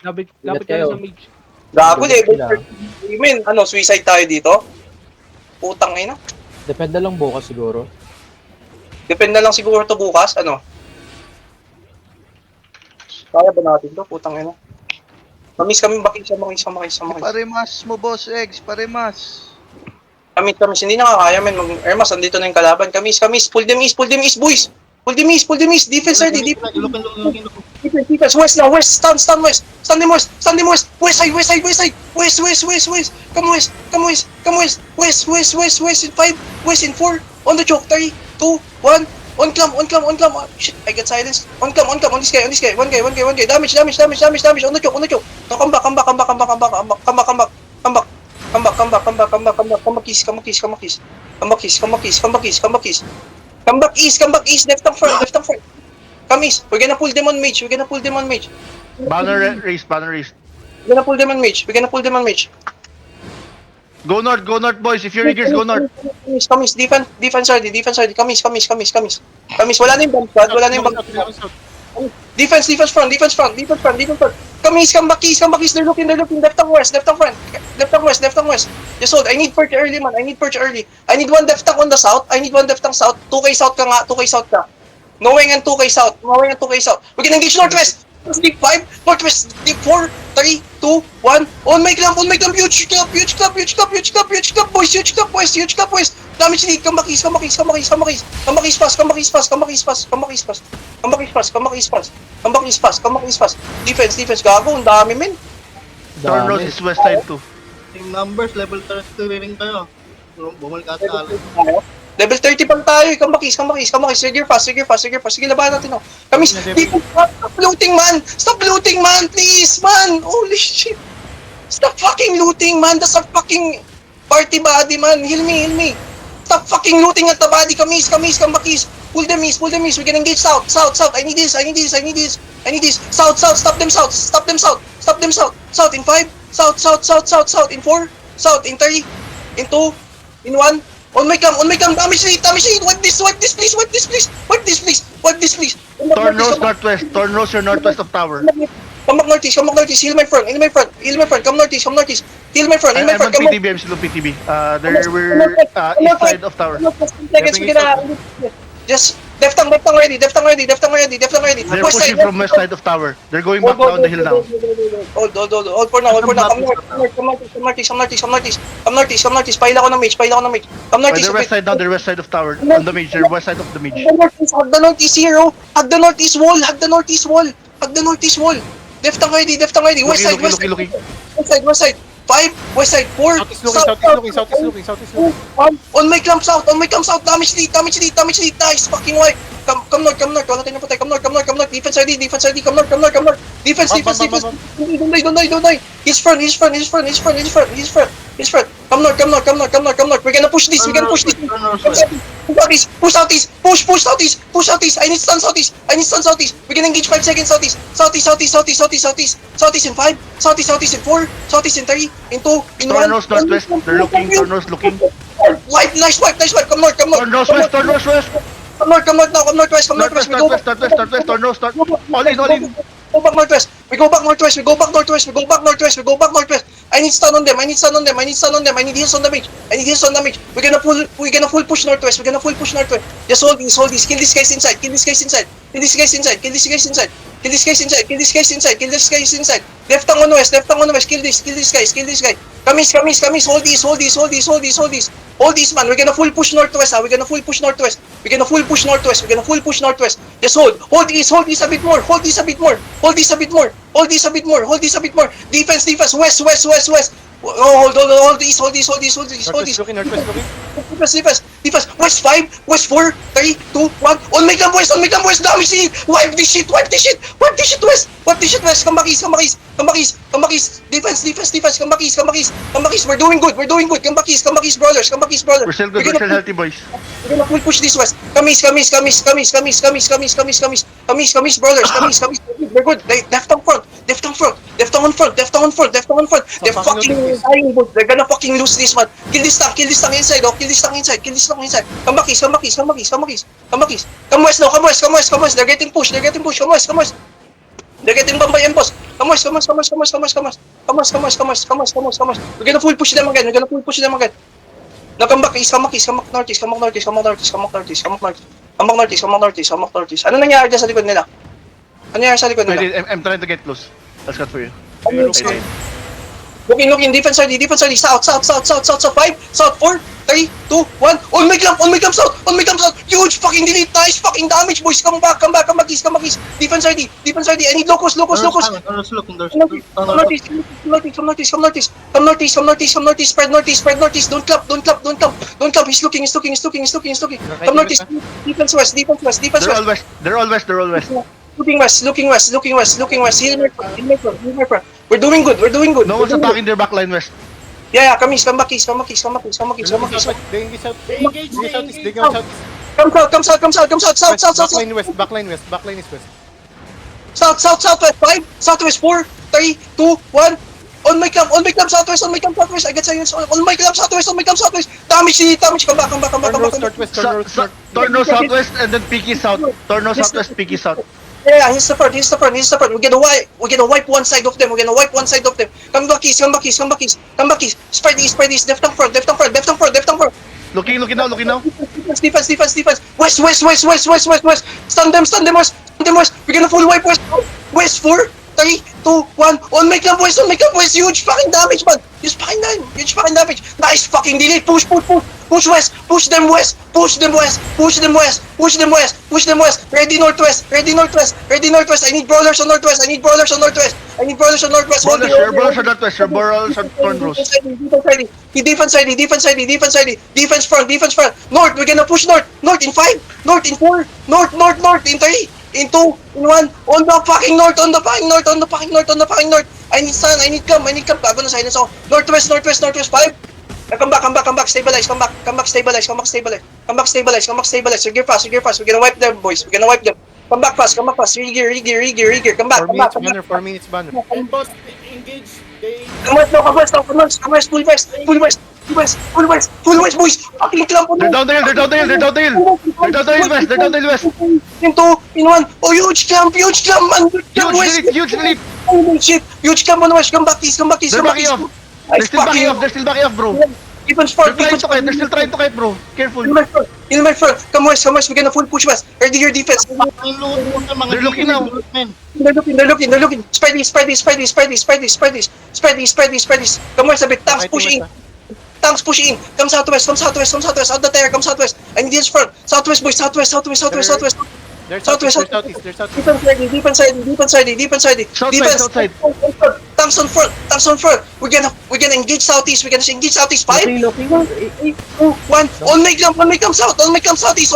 Lapit kayo sa mage. Gago, level Sila. 30. Men, ano, suicide tayo dito? Putang ina. Depende lang bukas siguro. Depende na lang siguro to bukas, ano. Kaya ba natin to? Putang ina. Kamis kami, makisa. Parimas mo, boss Eggs. Parimas. Kamis, hindi na kaya, men. Ermas, andito na yung kalaban. Kamis. Pull them east, boys. Pull them east. Defense ready, defense. Defense, west now, west. Stand west. Stand them west. West side. West. Come west. West in 5. West in 4. On the choke. 3, 2, 1. On clam. Shit, I get silence. On clam. On this guy. 1K. Damage. On the choke. No, come back. Come back east. Come back east. Left and front. Come east. We're gonna pull them on mage. Banner race. We're gonna pull them on mage. Go north, boys. If you're riggers, go north. Kamis, defense ready. Kamis. Wala na yung bomb squad. Defense front. Kamis, come back east. They're looking. Left and west. Just hold. I need perch early, man. I need one def tank on the south. 2K south ka nga. Knowing and 2K south. We can engage northwest. Deep 5, northwest, deep 4, 3, 2, 1. On my clamp. Huge clap, boys. Damage lead. Come back east fast. Defense. Gago, ang dami, men. Turn rose is west side too. Team numbers, level 32 rin kayo. Bumalik ata alay. Level 30 pang tayo. Come back east. Sige, fast. Sige, labanan natin, oh. Kami, stop looting, man. Please, man. Holy shit. Stop fucking looting, man. That's a fucking party body, man. Heal me. Stop fucking looting at the body. Come back east. Pull them east. We can engage south. I need this. South. Stop them south. South in 5. South in 4. South in 3. In 2. In 1. On my cam. Damage lead. Wipe this, please. Turn rose northwest. Turn rose your northwest of tower. Come back northeast. Heal my front. Come northeast. Heal my front. I'm on PTB. I'm still on PTB. There we're east side of tower. Just left tongue ready. They're pushing from west side of tower. They're going back down the hill now. Hold for now. Come northeast. Paila ko ng mage. Come northeast. They're west side now. They're west side of tower. On the mage. They're west side of the mage. Hug the northeast hero. Hug the northeast wall. Left tongue ready. West side. 5, west side, 4, Southeast looking. on my clamp south, damage lead, nice, fucking white. Come north, wala tayong patay, come north, defense ready, come north, defense, don't die, he's front, come north, we're gonna push this, push southeast, I need stun southeast, we can engage 5 seconds southeast in 5, southeast in 4, southeast in 3, in 2, in 1. Turn rose northwest. They're looking. Turn rose looking. Nice wipe, come north. Turn rose west. Turn northwest. Turn rose start. All in. Go back northwest. We go back northwest. I need stun on them. I need heals on the mage. We're gonna full push northwest. Just hold these. Kill these guys inside. Left tongue on west. Kill this guy. Kamis. Hold these, man. We're gonna full push northwest. Just hold these a bit more. Defense. West. Hold these. Northwest looking. Defense. West 5, West 4, 3, 2, 1. On my clamp west. Damage lead. Wipe this shit, west. Come back east. Defense. Come back east. We're doing good. Come back east, brawlers. We're still good. We're still healthy, boys. We're gonna full push this west. Kamis, brawlers. We're good. Left on front. They're fucking dying, boys. They're gonna fucking lose this one. Kill this tank inside. Come back east. Come west now. Come west. They're getting pushed. Come west. They're getting bombed by Empos. Come on. We're gonna full push them again. Now come back east, come back northeast. Ano nangyari dyan sa likod nila? I'm trying to get close. Let's cut for you. Looking, defense ready, south, 5, south 4, 3, 2, 1, on my clamp, south, huge fucking delete, nice fucking damage, boys, come back, east, defense ready, I need locos, There's looking, there's come northeast, spread northeast, don't clap, he's looking, come northeast, defense west, They're all west. looking west, heal my front, we're doing good, No one's attacking their backline west. yeah, come east, come back east, They engage south. They go south. come south, Backline west. Backline is west. southwest 5, southwest 4, 3, 2, 1. On my clamp, southwest. I get silence. On my clamp, southwest. Damage, come back. Northwest. Torno southwest and then Peaky south. Torno southwest, Peaky south. Yeah, he's the front. We're gonna wipe one side of them. Come back east. Spread east. Left and front. Looking now. Defense. West. Stun them west. We're gonna full wipe west. West 4, 3, 2, 1. On my clamp west. Huge fucking damage, man. Huge fucking damage. Nice fucking delay. Push west. Push them west. Ready northwest. I need brawlers on northwest. Brawlers are northwest. Brawlers are Tornos. Defense ready. Defense front. North, we're gonna push north. North in 5, north in 4, north in 3, in 2, in 1. On the fucking north. I need sun, I need come. Bago na silence ako. Northwest 5. Come back, stabilize. You're fast. We're gonna wipe them, boys. Come back fast. Regear. Come back. 4 minutes banner. Empos, engage. They Come west, full west, boys. Fucking clamp on They're down the hill west. In 2, in 1. Oh, huge clamp, man. Huge delete. Holy shit. Huge clamp on west. Come back east. They're backing off. They're still backing off, bro. Defense They're front. still trying to kite, bro. Careful. In my front. Come west. We're gonna full push west. Ready your defense. fucking load mo sa mga They're looking now. men. They're looking. Spread east. Come west a bit. Tanks push in. Come southwest. Out the tire. Come southwest. I need this front. Southwest, boys. Southwest. They're Southwest. southeast. Defense ready. Defense ready. Outside. Tanks on front. We're gonna engage southeast. 5, 4, 3, 2, 1. On my clamp southeast.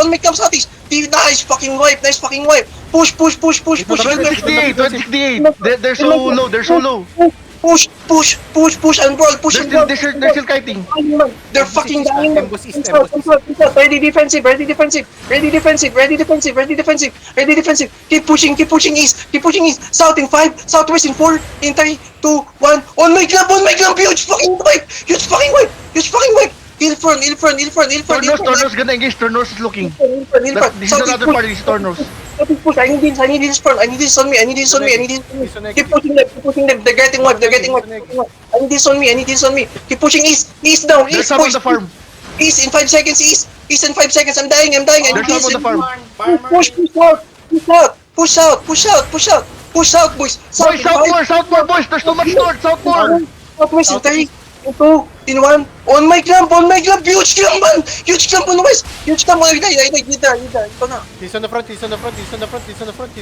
Nice fucking wipe. Push. 2068. They're so low. Push and brawl. They're still kiting. They're fucking dying. Ambus east. Ready defensive. Keep pushing east. South in 5, southwest in 4, in 3, 2, 1. On my clamp. Huge fucking wipe. Hill front. Tornos gonna engage. Tornos is looking. This is another party. This is Tornos. Push. I need this front. I need this on me. Keep pushing them. They're getting wiped. I need this on me. Keep pushing east down. There's some on the farm. East in 5 seconds. East in 5 seconds. I'm dying. I need There's some on the farm. Push out, boys. Boys, south more, boys. There's so much north. South more. Southwest in 3, in 2, in 1. On my clamp. Huge clamp, man. On west. Huge clamp. I die. Ito na. He's on the front. He's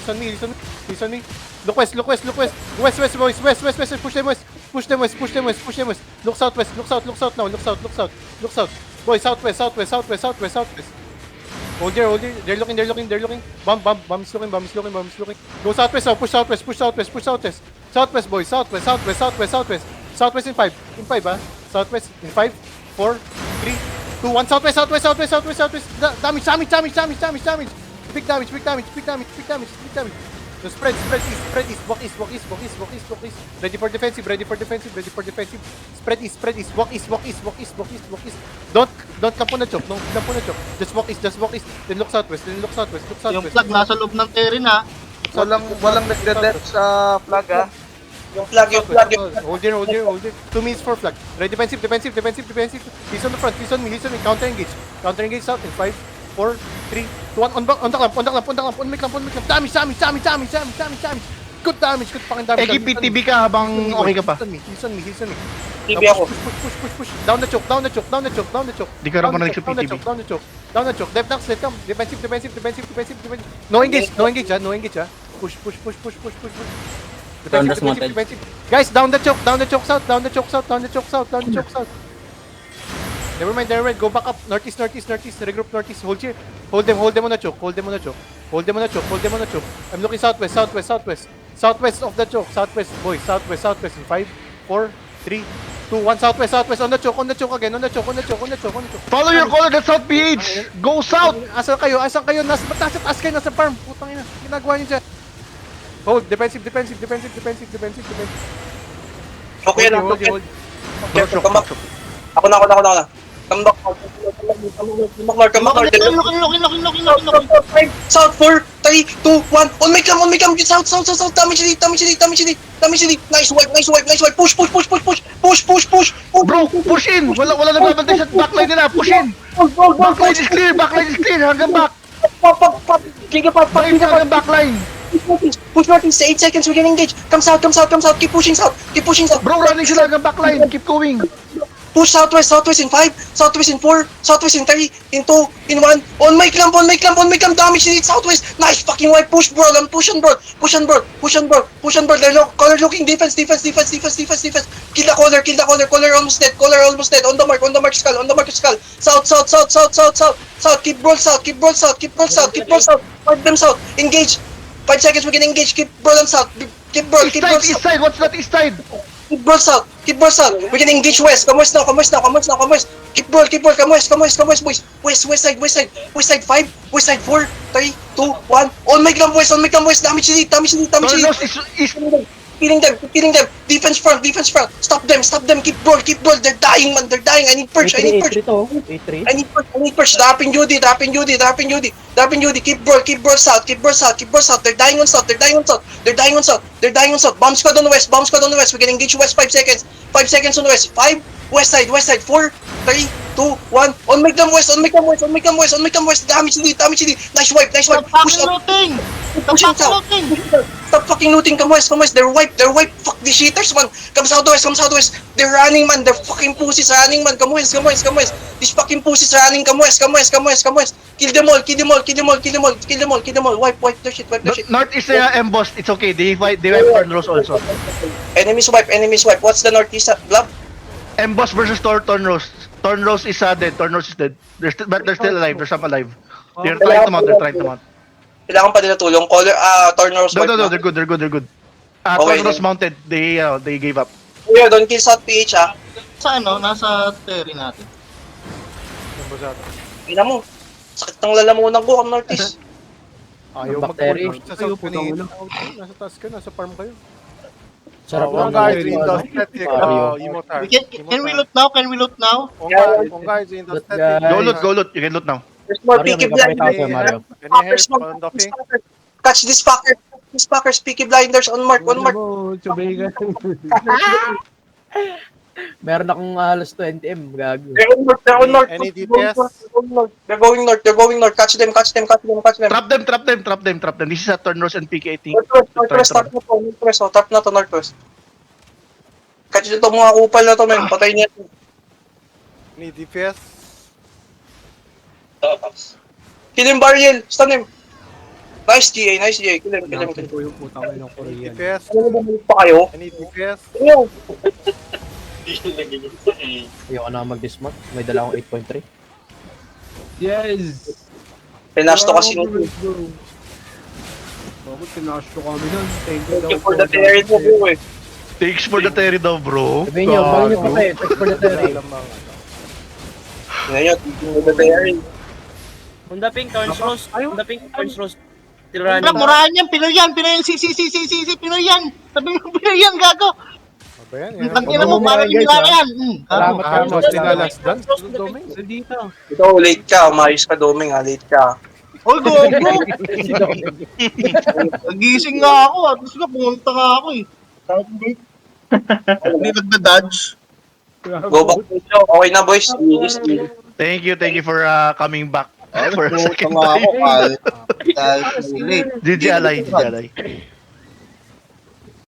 on me. Look west, boys. West. Push them west. Look south now. Look south. Boys, southwest. Hold there. They're looking. Bomb is looking. Go southwest now. Push southwest. Southwest, boys. Southwest. Southwest in 5. Southwest in 5, 4, 3, 2, 1. Southwest. Damage. Big damage. So spread east. Walk east. Ready for defensive. Spread east. Walk east. Don't camp on the choke. Just walk east. Then look southwest. Yung flag nasa loob ng terrain ha. Walang nagde-death sa flag ah. Yung flag. Hold here. 2 minutes for flag. Ready, defensive. He's on the front. He's on me. Counter engage out in 5, 4, 3, 2, 1. On the clamp. On my clamp. Damage. Good damage. Good fucking damage. PTB ka habang okay ka pa. He's on me. TV Now ako. Push. Down the choke. Di ka naman nag PTB. Down the choke. Left knock, set down. Defensive. No engage ah. Push. Defensive. Guys, down the choke south. Never mind. Go back up. Northeast. Regroup northeast. Hold here. Hold them on the choke. I'm looking southwest. Southwest of the choke. Southwest, boys. Southwest. In 5, 4, 3, 2, 1. Southwest. On the choke again. On the choke. Follow your color, that's South PH! Go south! Asan kayo? Nasa taas kayo, nasa farm. Putang ina. Ginagawa niyo dyan. Hold. Defensive. Okay lang. Hold. Careful, come back. Ako na. Come back. Lokin. South 4, 3, 2, 1. On my cam. South. Damage elite. Nice wipe. Push. Bro, push in! Wala nagbabantay sa backline nila, push in! Backline is clear, hanggang back! Drive hanggang backline! Push northeast, 8 seconds, we can engage. Come south. Keep pushing south. Bro, running sila hanggang backline, keep going! Push southwest in 5, southwest in 4, southwest in 3, in 2, in 1. On my clamp, damage elite southwest. Nice fucking wipe, push bro. Push on bro. They're color looking defense. Kill the color almost dead. On the mark skull. South, keep brawl south. Fight them south, engage. 5 seconds we can engage, keep brawl them south. Keep brawl East side, what's that east side? Keep brawl south. We can engage west. Come west now. Keep brawl. Come west, boys. West side. 5, west side 4, 3, 2, 1. On my clamp west. Damage elite. Tornos is Killing them. Defense front. Stop them. Keep brawl. They're dying, man. I need purge. I need purge. Dropping Judy. Keep brawl south. They're dying on south. Bomb squad on the west. We can engage west 5 seconds. 5 seconds on the west. 5, west side 4, 3, 2, 1. On make them west. Damage elite. Nice wipe. Push out. Pushing south. Stop fucking looting. Come west. They're wipe. Fuck these cheaters, man. Come southwest. They're running, man. They're fucking pussies running, man. Come west. These fucking pussies running. Come west. Kill them all. Wipe their shit. North is embossed, it's okay, they wipe Tornos also. Enemies wipe. What's the northeast blob? Emboss versus Tornos. Tornos is dead, Tornos is dead. But they're still alive, there's some alive. They're trying to mount. Kailangan pa nila tulong. Color, Tornos wipe. No, they're good. Okay, Tornos then. mounted, they gave up. Yeah, don't kill South PH, ah. Nasa terry natin. Ina mo. Sakit ng lalamunan ko ang northeast. Ayaw Bacteria. Sa south pinit. Nasa taas ka, nasa farm kayo. Sarap On lang. guards in the static. Mario. Emotar. Can we loot now? On guards in the But static. guys- Go loot, you can loot now. There's more Mario, Peaky may papakita Blinders. ako, Mario. Any help on the thing? Catch this fuckers, Peaky Blinders on mark. Meron akong halos 20M, gago. They're on north. Any DPS? They're going north. Catch them. Trap them. This is a Tornos and PK, I think. Northwest, tap na to, northwest. Catch nyo to mga kupal na to, men. Patay niya. Any DPS? Kill him, Bariel. Stun him. Nice GA. Kill him. DPS? Ano ba move pa kayo? Any DPS? Ano? Ayoko na mag-dismount. May dala akong 8.3. Yes! Pinasto kasi nito. Bakit pinasto kami nun? Thank Thank you for the terry mo, bro, eh. Thanks for the Terry daw, bro. Sabihin nyo, bang nyo pa kayo. Check for the terry. Ngayon, thank you for the terry. Honda Pink, Orange Rose. Honda Pink, Orange Rose. Murahan yan, Pinoy yan, Pinoy yan. Sabi mo, Pinoy yan, gago. Ba yan? Ang ina mo, parang inila yan. Salamat Ah, ka. Lost in the last dance. Doming. Nandito. Ito, late ka. Umayos ka, Doming, ha. Late ka. Oy, gogo! Nagising nga ako. At least nga, pumunta nga ako eh. Kahit hindi nagda-dodge. Go back to show. Okay na, boys. Easy. Thank you for coming back for a Pumunta second nga ako. time. Dahil late. GG Alay, GG Alay.